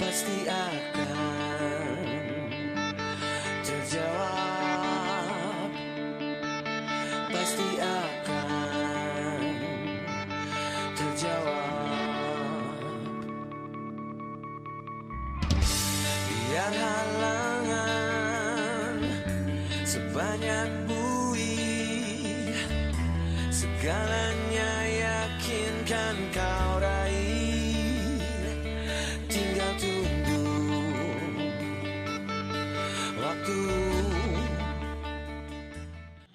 pasti akan terjawab, pasti akan terjawab. Biar halangan sebanyak buih, segalanya yakinkan kau raih. Tinggal tunggu waktu.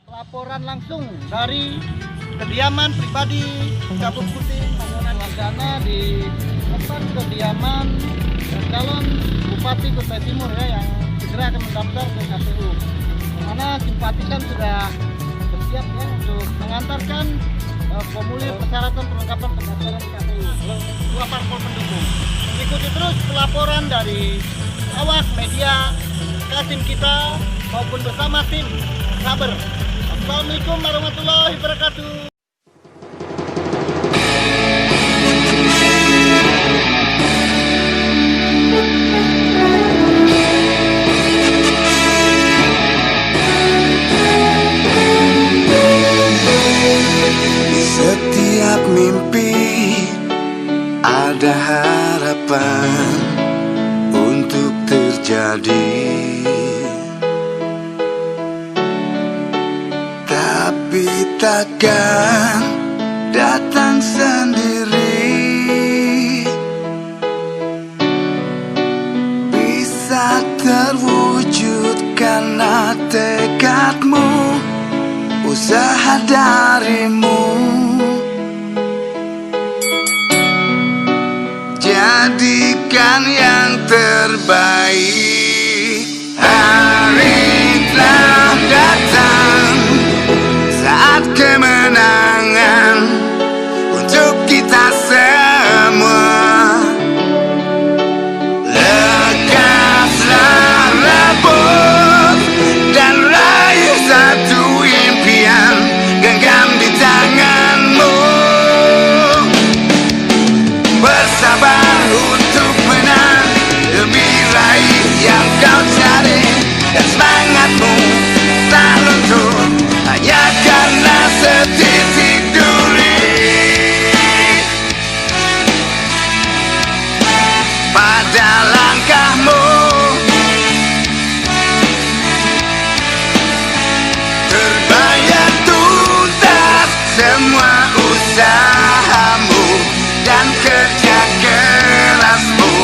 Laporan langsung dari kediaman pribadi Kabut Putih Mangunan Wardana di tempat kediaman calon Bupati Kutai Timur ya, yang segera akan mendaftar ke KPU. Mana simpatisan sudah bersiap ya untuk mengantarkan formulir persyaratan perlengkapan pendaftaran di KPU. Dua parpol pendukung. Ikuti terus pelaporan dari awak media Kasim kita maupun bersama tim Saber. Assalamualaikum warahmatullahi wabarakatuh. Setiap mimpi ada harapan untuk terjadi, tapi takkan datang sendiri. Bisa terwujud karena tekadmu, usaha darimu. Jadikan yang terbaik. Hari telah datang, saat kemenangan untuk kita semua. Lekaslah rebut dan raih satu impian, genggam di tanganmu. Bersabar untuk menang demi raih yang kau cari, dan semangatmu tak luntur hanya karena setitik duri. Pada langkahmu terbayar tuntas semua usahamu dan kerja kerasmu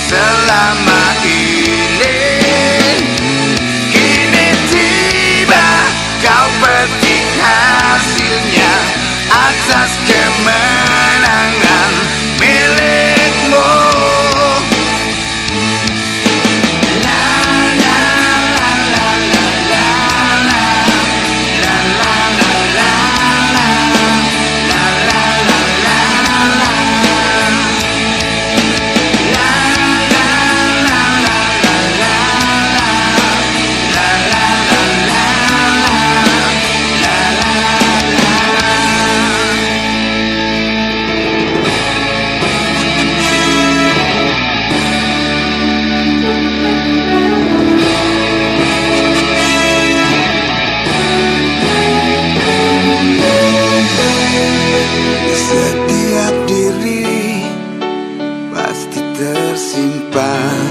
selama ini. Kini tiba kau petik hasilnya atas kemenangan milikmu. La la la la la la la la la la la la la la la. Setiap diri pasti tersimpan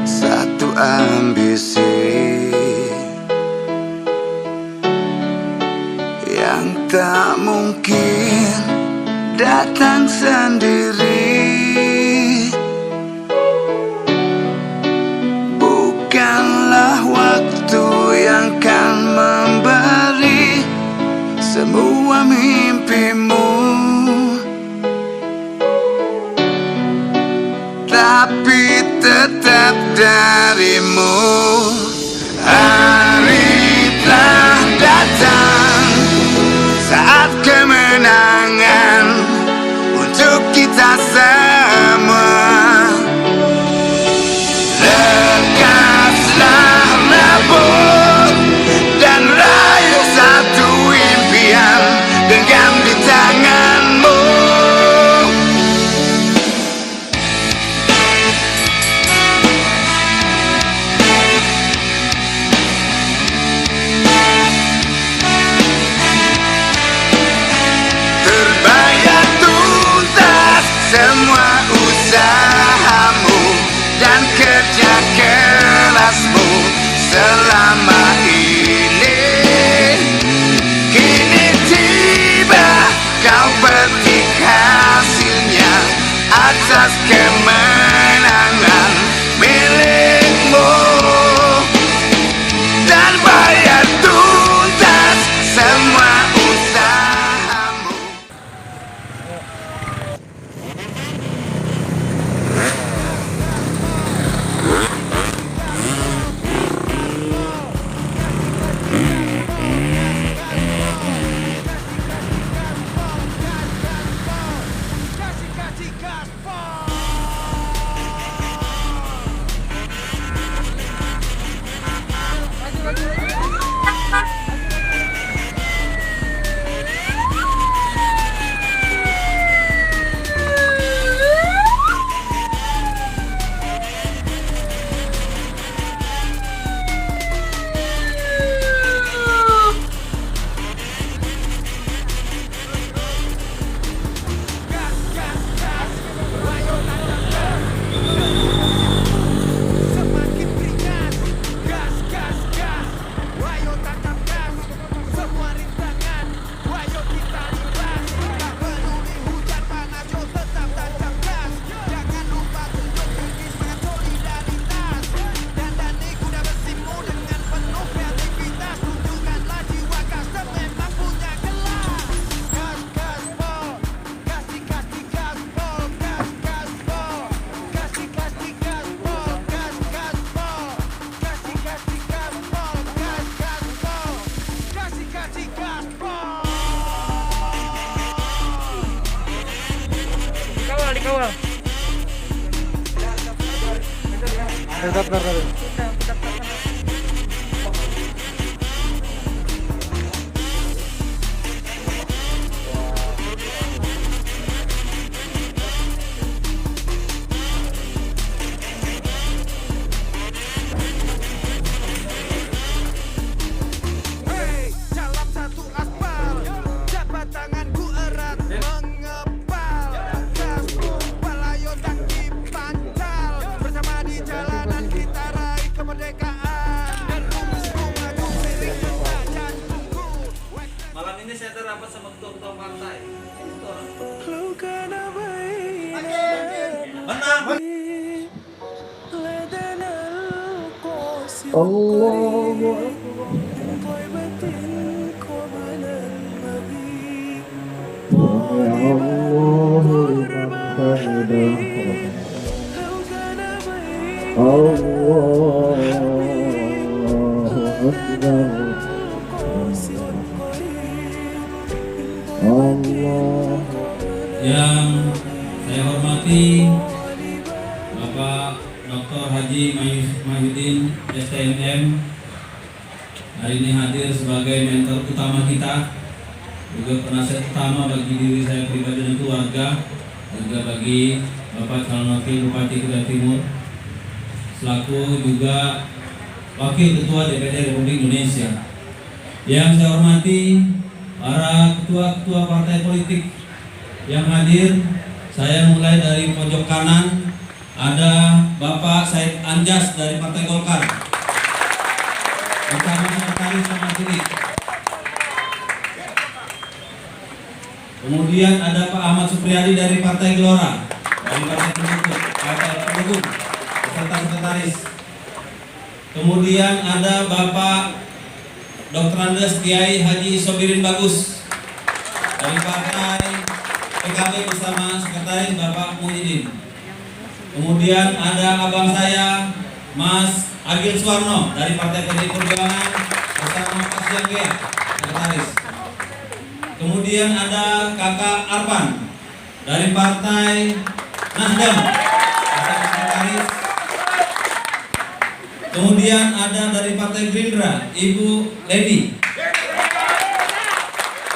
satu ambisi yang tak mungkin datang sendiri. Bukanlah waktu yang kan memberi semua mimpimu, tapi tetap darimu. Hari telah datang, saat kemenangan untuk kita semua. Lekaslah rebut dan raih satu impian, genggam di tanganmu. semua usahamu dan kerja kerasmu selama ini. Kini tiba kau petik hasilnya atas kemenangan milikmu, dan bayar tuntas semua usahamu. Dikawal. Hey, dalam satu aspal, jabat tanganku erat mengepal. Gaspol, ayo tak dipancal. Bersama di jalanan kita raih kemerdekaan. Dan rumusku maju seiring detak jantungku. Malam ini saya terapat sama ketua-ketua partai. Menang. Yang saya hormati Bapak Dr. Haji Mahyudin STMM, hari ini hadir sebagai mentor utama kita, juga penasihat utama bagi diri saya pribadi dan keluarga, juga bagi Bapak calon wakil Bupati Kutai Timur, selaku juga Wakil Ketua DPD Republik Indonesia. Yang saya hormati para ketua-ketua partai politik yang hadir. Saya mulai dari pojok kanan, ada Bapak Said Anjas dari Partai Golkar, bersama Sekretaris sama Kiri. Kemudian ada Pak Ahmad Supriyadi dari Partai Gelora, dari Partai Pendukung, beserta Sekretaris. Kemudian ada Bapak Dr. Andes Kiai Haji Sobirin Bagus dari Partai PKB bersama Sekretaris Bapak Muhyiddin. Kemudian ada abang saya Mas Agil Suwarno dari Partai PDI Perjuangan bersama Pak Sianggea, Sekretaris. Kemudian ada Kakak Arpan dari Partai Nasdem bersama Sekretaris. Kemudian ada dari Partai Gerindra Ibu Lady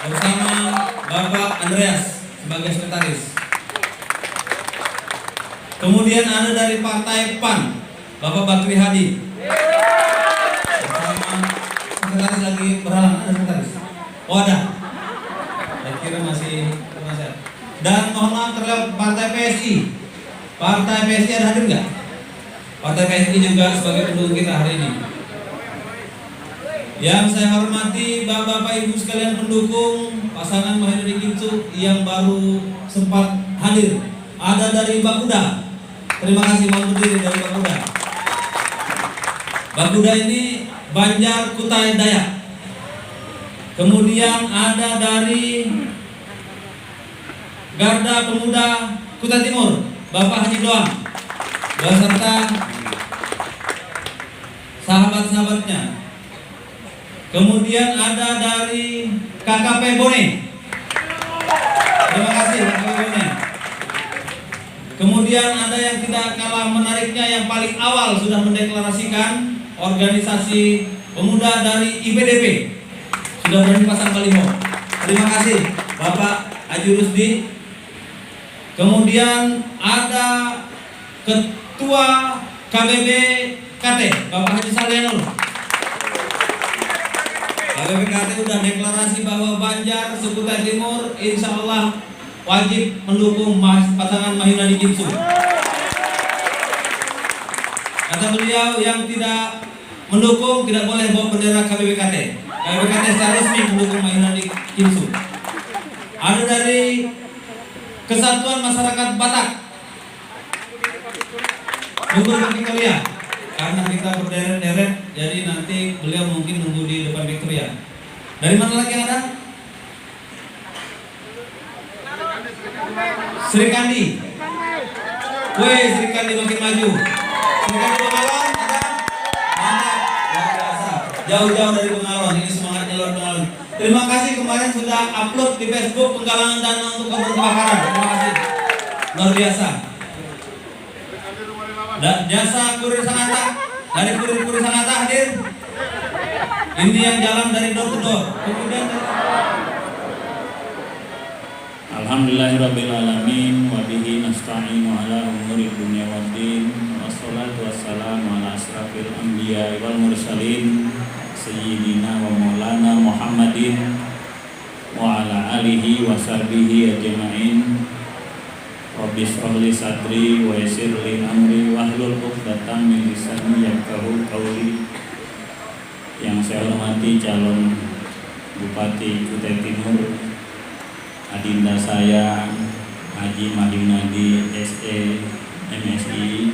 bersama Bapak Andreas sebagai Sekretaris. Kemudian ada dari Partai PAN Bapak Bakri Hadi bersama Sekretaris lagi berhalangan. Ada Sekretaris? Oh ada. Saya kira masih penasihat. Dan mohon maaf terlewat Partai PSI. Partai PSI ada hadir nggak? Partai PSI juga sebagai pendukung kita hari ini. Yang saya hormati Bapak Ibu sekalian pendukung pasangan Mahyudin Kinsu yang baru sempat hadir. Ada dari Bakuda. Terima kasih mohon berdiri dari Bakuda. Bakuda ini Banjar Kutai Dayak. Kemudian ada dari Garda Pemuda Kutai Timur, Bapak Haji Doang beserta sahabat-sahabatnya. Kemudian ada dari KKP Bone. Terima kasih KKP Bone. Kemudian ada yang tidak kalah menariknya yang paling awal sudah mendeklarasikan organisasi pemuda dari IPDP. Sudah berani pasang baliho. Terima kasih Bapak Haji Rusdi. Kemudian ada Ketua KBB KT Bapak Haji Salianul. KBB KT sudah deklarasi bahwa Banjar Kutai Timur insya Allah wajib mendukung pasangan Mahyudin Kinsu. Kata beliau yang tidak mendukung tidak boleh bawa bendera KBB KT. KBB KT secara resmi mendukung Mahyudin Kinsu. Ada dari Kesatuan Masyarakat Batak, nunggu depan Victoria, karena kita berderet-deret, jadi nanti beliau mungkin nunggu di depan Victoria. Dari mana lagi yang ada? Sri Kandi. Weh, Sri Kandi makin maju. Sri Kandi Bengalon ada? Mantap, luar biasa. Jauh-jauh dari Bengalon, ini semangatnya luar Bengalon. Terima kasih kemarin sudah upload di Facebook penggalangan dana untuk korban kebakaran. Terima kasih, luar biasa. Dan jasa kurir Sananta, dari kurir Sananta hadir. Ini yang jalan dari door to door. Kemudian Alhamdulillahirrabbilalamin wabihi nasta'inu ala umuri dunia waddin wassalatu wassalamu ala asrafil anbiya wal mursalin sayyidina wa maulana Muhammadin wa ala alihi wa sahbihi ajma'in. Rabbi shrah li sadri wa yassir li amri wahlul 'uqdatam min lisani yafqahu qawli. Yang saya hormati calon Bupati Kutai Timur, adinda saya Haji Mahyunadi SE MSI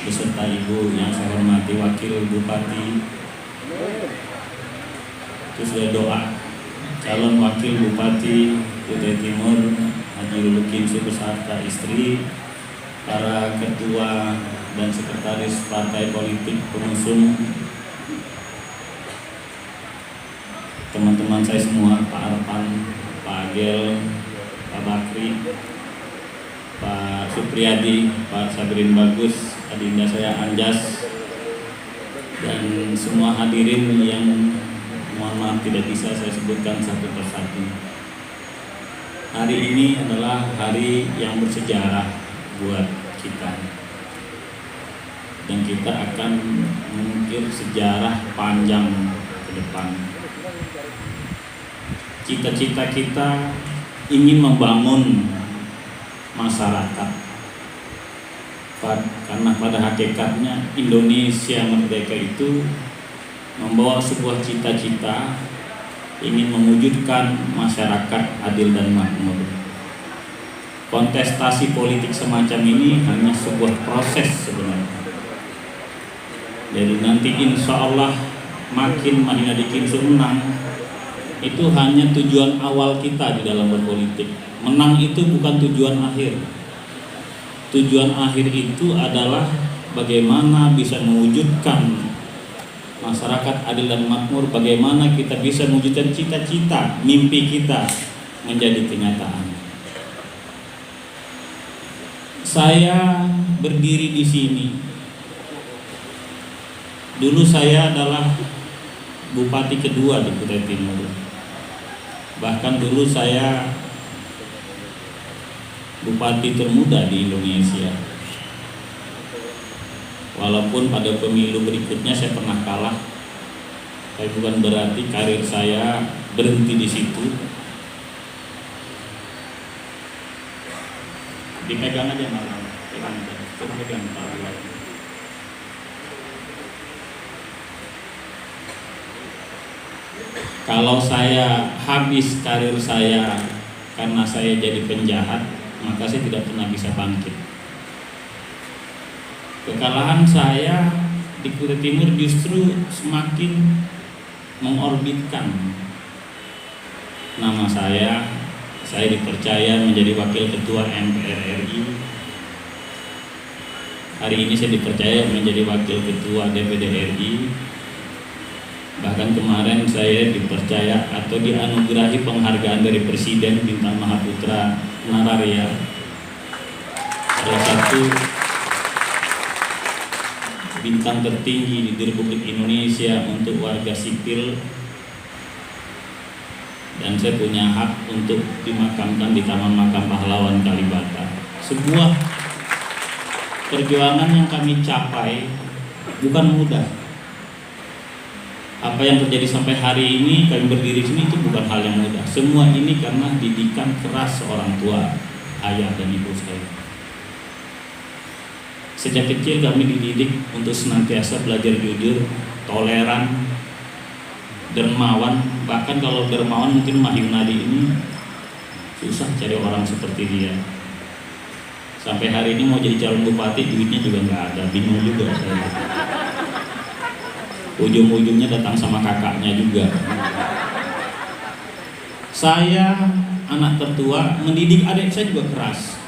beserta ibu yang saya hormati Wakil Bupati. Terus ada doa calon Wakil Bupati Kutai Timur Haji Lulu Kinsu beserta istri, para ketua dan sekretaris partai politik pengusung, teman-teman saya semua, Pak Arpan, Pak Agel, Pak Bakri, Pak Supriyadi, Pak Sabirin Bagus, adinda saya Anjas, dan semua hadirin yang mohon maaf tidak bisa saya sebutkan satu persatu. Hari ini adalah hari yang bersejarah buat kita, dan kita akan mengukir sejarah panjang ke depan. Cita-cita kita ingin membangun masyarakat, karena pada hakikatnya Indonesia merdeka itu membawa sebuah cita-cita ingin mewujudkan masyarakat adil dan makmur. Kontestasi politik semacam ini hanya sebuah proses sebenarnya. Jadi nanti insya Allah makin Mahyudin Kinsu menang, itu hanya tujuan awal kita di dalam berpolitik. Menang itu bukan tujuan akhir. Tujuan akhir itu adalah bagaimana bisa mewujudkan masyarakat adil dan makmur, bagaimana kita bisa mewujudkan cita-cita, mimpi kita menjadi kenyataan. Saya berdiri di sini. Dulu saya adalah bupati kedua di Kutai Timur. Bahkan dulu saya bupati termuda di Indonesia. Walaupun pada pemilu berikutnya saya pernah kalah, tapi bukan berarti karir saya berhenti di situ. Dipegang aja malam, pegang aja, coba pegang taruh. Kalau saya habis karir saya karena saya jadi penjahat, maka saya tidak pernah bisa bangkit. Kekalahan saya di Kutai Timur justru semakin mengorbitkan nama saya. Saya dipercaya menjadi wakil ketua MPR RI. Hari ini saya dipercaya menjadi wakil ketua DPD RI. Bahkan kemarin saya dipercaya atau dianugerahi penghargaan dari Presiden Bintang Mahaputra Nararya, salah satu bintang tertinggi di Republik Indonesia untuk warga sipil. Dan saya punya hak untuk dimakamkan di Taman Makam Pahlawan Kalibata. Sebuah perjuangan yang kami capai bukan mudah. Apa yang terjadi sampai hari ini, kami berdiri di sini itu bukan hal yang mudah. Semua ini karena didikan keras seorang tua, ayah dan ibu saya. Sejak kecil kami dididik untuk senantiasa belajar jujur, toleran, dermawan. Bahkan kalau dermawan mungkin Mahyunadi ini susah cari orang seperti dia. Sampai hari ini mau jadi calon bupati duitnya juga nggak ada, bingung juga saya. Ujung-ujungnya datang sama kakaknya juga. Saya anak tertua, mendidik adik saya juga keras.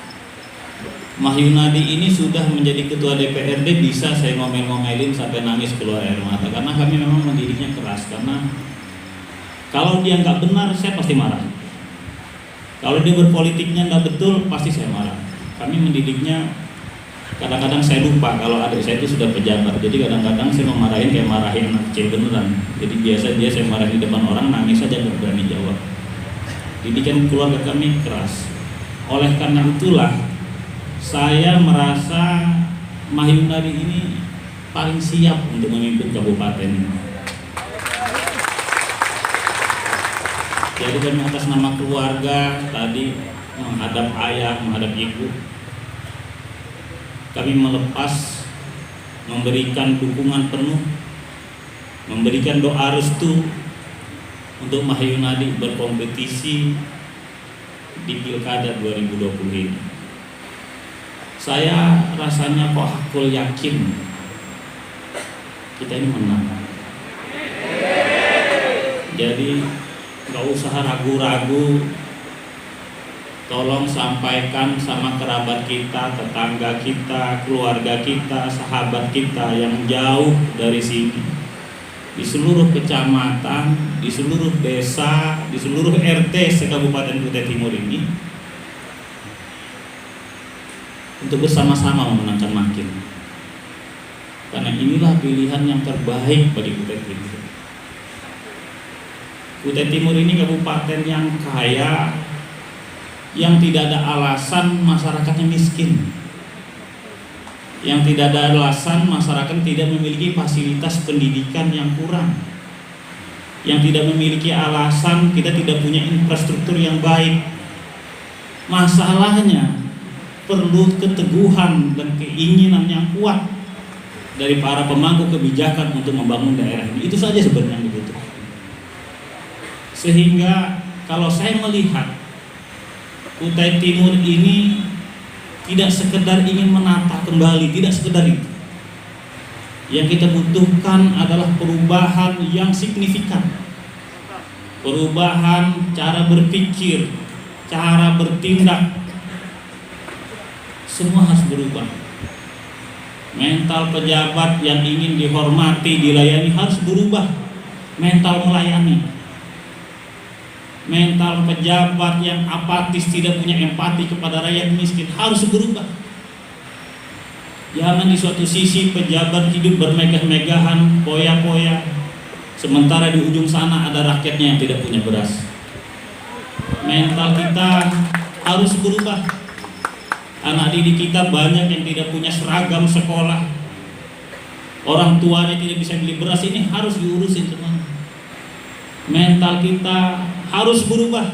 Mahyunadi ini sudah menjadi ketua DPRD, bisa saya ngomel-ngomelin sampai nangis keluar air mata karena kami memang mendidiknya keras. Karena kalau dia nggak benar, saya pasti marah. Kalau dia berpolitiknya nggak betul, pasti saya marah. Kami mendidiknya, kadang-kadang saya lupa kalau adik saya itu sudah pejabat. Jadi kadang-kadang saya memarahin kayak marahin anak kecil beneran. Jadi biasa dia saya marahin di depan orang, nangis saja nggak berani jawab. Didikan keluarga kami keras. Oleh karena itulah saya merasa Mahyunadi ini paling siap untuk memimpin kabupaten ini. Jadi kami atas nama keluarga tadi menghadap ayah, menghadap ibu, kami melepas, memberikan dukungan penuh, memberikan doa restu untuk Mahyunadi berkompetisi di Pilkada 2020 ini. Saya rasanya kok hakul yakin kita ini menang. Jadi gak usah ragu-ragu, tolong sampaikan sama kerabat kita, tetangga kita, keluarga kita, sahabat kita yang jauh dari sini, di seluruh kecamatan, di seluruh desa, di seluruh RT se-Kabupaten Kutai Timur ini, untuk bersama-sama memenangkan Makin. Karena inilah pilihan yang terbaik bagi Kutai Timur. Kutai Timur ini kabupaten yang kaya, yang tidak ada alasan masyarakatnya miskin, yang tidak ada alasan masyarakat tidak memiliki fasilitas pendidikan yang kurang, yang tidak memiliki alasan kita tidak punya infrastruktur yang baik. Masalahnya perlu keteguhan dan keinginan yang kuat dari para pemangku kebijakan untuk membangun daerah ini. Itu saja sebenarnya yang dibutuhkan. Sehingga kalau saya melihat Kutai Timur ini tidak sekedar ingin menata kembali, tidak sekedar itu. Yang kita butuhkan adalah perubahan yang signifikan. Perubahan cara berpikir, cara bertindak, semua harus berubah. Mental pejabat yang ingin dihormati, dilayani harus berubah. Mental melayani. Mental pejabat yang apatis, tidak punya empati kepada rakyat miskin harus berubah. Jangan di suatu sisi pejabat hidup bermegah-megahan, poya-poya, sementara di ujung sana ada rakyatnya yang tidak punya beras. Mental kita harus berubah. Anak didik kita banyak yang tidak punya seragam sekolah, orang tuanya tidak bisa beli beras, ini harus diurusin teman. Mental kita harus berubah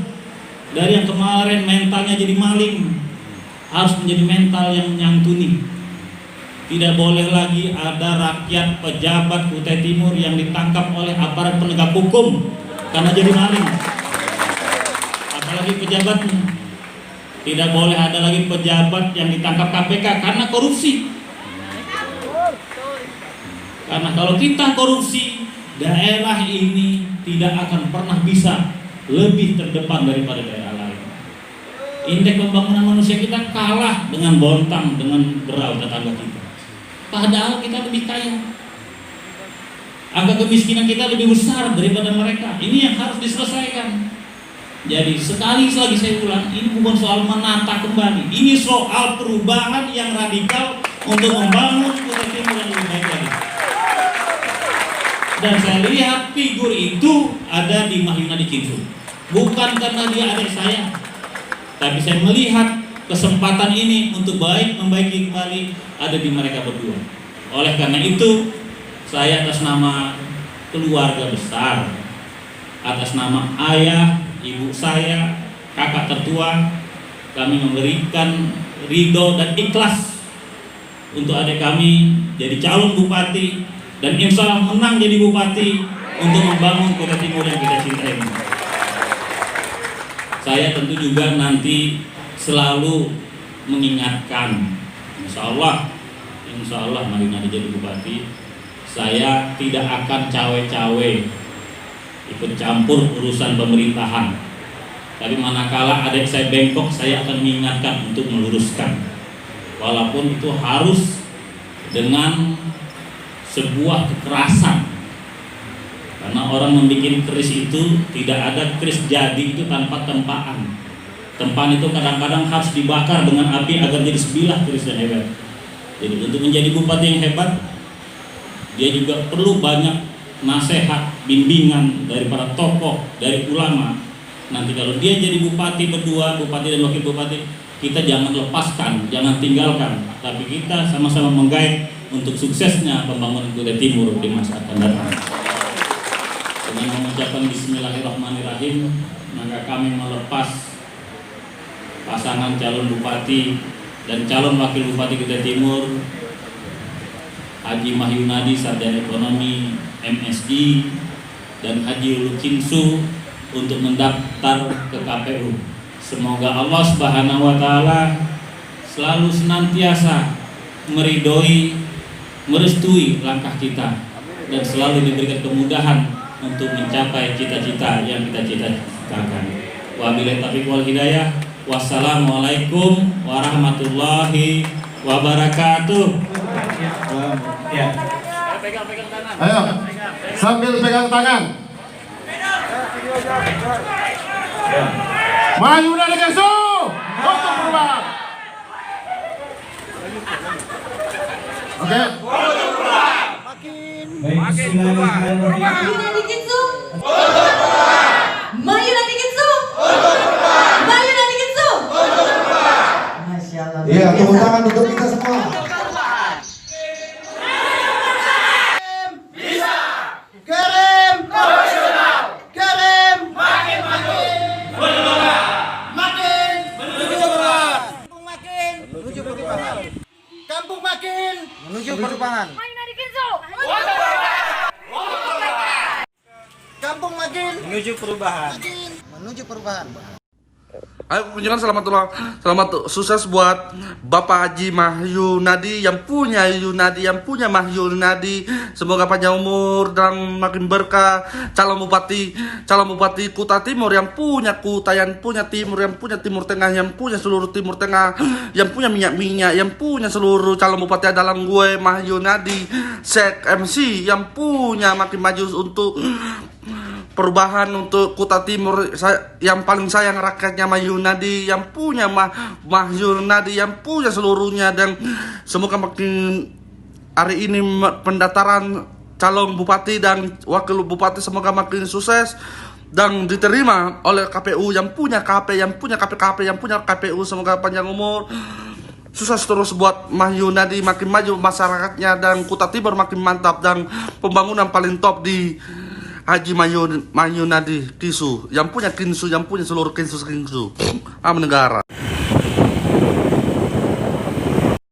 dari yang kemarin mentalnya jadi maling, harus menjadi mental yang menyantuni. Tidak boleh lagi ada rakyat pejabat Kutai Timur yang ditangkap oleh aparat penegak hukum karena jadi maling. Apalagi pejabatnya. Tidak boleh ada lagi pejabat yang ditangkap KPK karena korupsi. Karena kalau kita korupsi, daerah ini tidak akan pernah bisa lebih terdepan daripada daerah lain. Indeks pembangunan manusia kita kalah dengan Bontang, dengan Berau tetangga kita. Padahal kita lebih kaya. Angka kemiskinan kita lebih besar daripada mereka. Ini yang harus diselesaikan. Jadi sekali lagi saya ulang, ini bukan soal menata kembali. Ini soal perubahan yang radikal untuk membangun Kutai Timur yang lebih baik lagi. Dan saya lihat figur itu ada di Mah Yunadi Kinsu. Bukan karena dia adik saya, tapi saya melihat kesempatan ini untuk membaiki kembali ada di mereka berdua. Oleh karena itu, saya atas nama keluarga besar, atas nama ayah, ibu saya, kakak tertua, kami memberikan ridho dan ikhlas untuk adik kami jadi calon bupati dan insya Allah menang jadi bupati untuk membangun Kutai Timur yang kita cintai. Saya tentu juga nanti selalu mengingatkan, insya Allah Mah Yunadi jadi bupati, saya tidak akan cawe-cawe ikut campur urusan pemerintahan. Tapi manakala adik saya bengkok, saya akan mengingatkan untuk meluruskan, walaupun itu harus dengan sebuah kekerasan. Karena orang membuat keris itu tidak ada keris jadi itu tanpa tempaan. Tempaan itu kadang-kadang harus dibakar dengan api agar jadi sebilah keris yang hebat. Jadi untuk menjadi bupati yang hebat, dia juga perlu banyak nasihat, bimbingan dari para tokoh, dari ulama. Nanti kalau dia jadi bupati berdua, bupati dan wakil bupati, kita jangan lepaskan, jangan tinggalkan, tapi kita sama-sama menggait untuk suksesnya pembangunan Kutai Timur di masa akan datang. Dengan mengucapkan Bismillahirrahmanirrahim, maka kami melepas pasangan calon bupati dan calon wakil bupati Kutai Timur, Haji Mah Yunadi sarjana ekonomi MSI dan Haji Ulu Kinsu untuk mendaftar ke KPU. Semoga Allah Subhanahu wa taala selalu senantiasa meridhoi, merestui langkah kita dan selalu diberikan kemudahan untuk mencapai cita-cita yang kita cita-citakan. Wabillahi taufiq wal hidayah. Wassalamualaikum warahmatullahi wabarakatuh. Ya. Ayo, sambil pegang tangan. Mah Yunadi Kinsu untuk perubahan. Oke. Baik, bismillahirrahmanirrahim. Mah Yunadi Kinsu. Mah Yunadi Kinsu. Mah Yunadi Kinsu. Masya Allah. Iya, tepuk tangan untuk kita semua. Kirim profesional, kirim makin menuju perubahan. Kampung makin menuju perubahan. Mah Yunadi Kinsu. Kampung makin menuju perubahan. Ayo kunjungan selamat sukses buat Bapak Haji Mah Yunadi yang punya Mah Yunadi. Semoga panjang umur dan makin berkah. Calon bupati Kutai Timur yang punya Kutai, yang punya Timur, yang punya Timur Tengah, yang punya seluruh Timur Tengah, yang punya minyak, yang punya seluruh calon bupati dalam gue Mah Yunadi Sek MC yang punya makin maju untuk perubahan untuk Kutai Timur. Yang paling sayang rakyatnya Mah Yunadi yang punya Mah Yunadi yang punya seluruhnya. Dan semoga makin hari ini pendaftaran calon bupati dan wakil bupati semoga makin sukses dan diterima oleh KPU yang punya KP, yang punya KPU. Semoga panjang umur, sukses terus buat Mah Yunadi, makin maju masyarakatnya dan Kutai Timur makin mantap dan pembangunan paling top di Haji Mah Yunadi Kinsu yang punya seluruh Kinsu negara.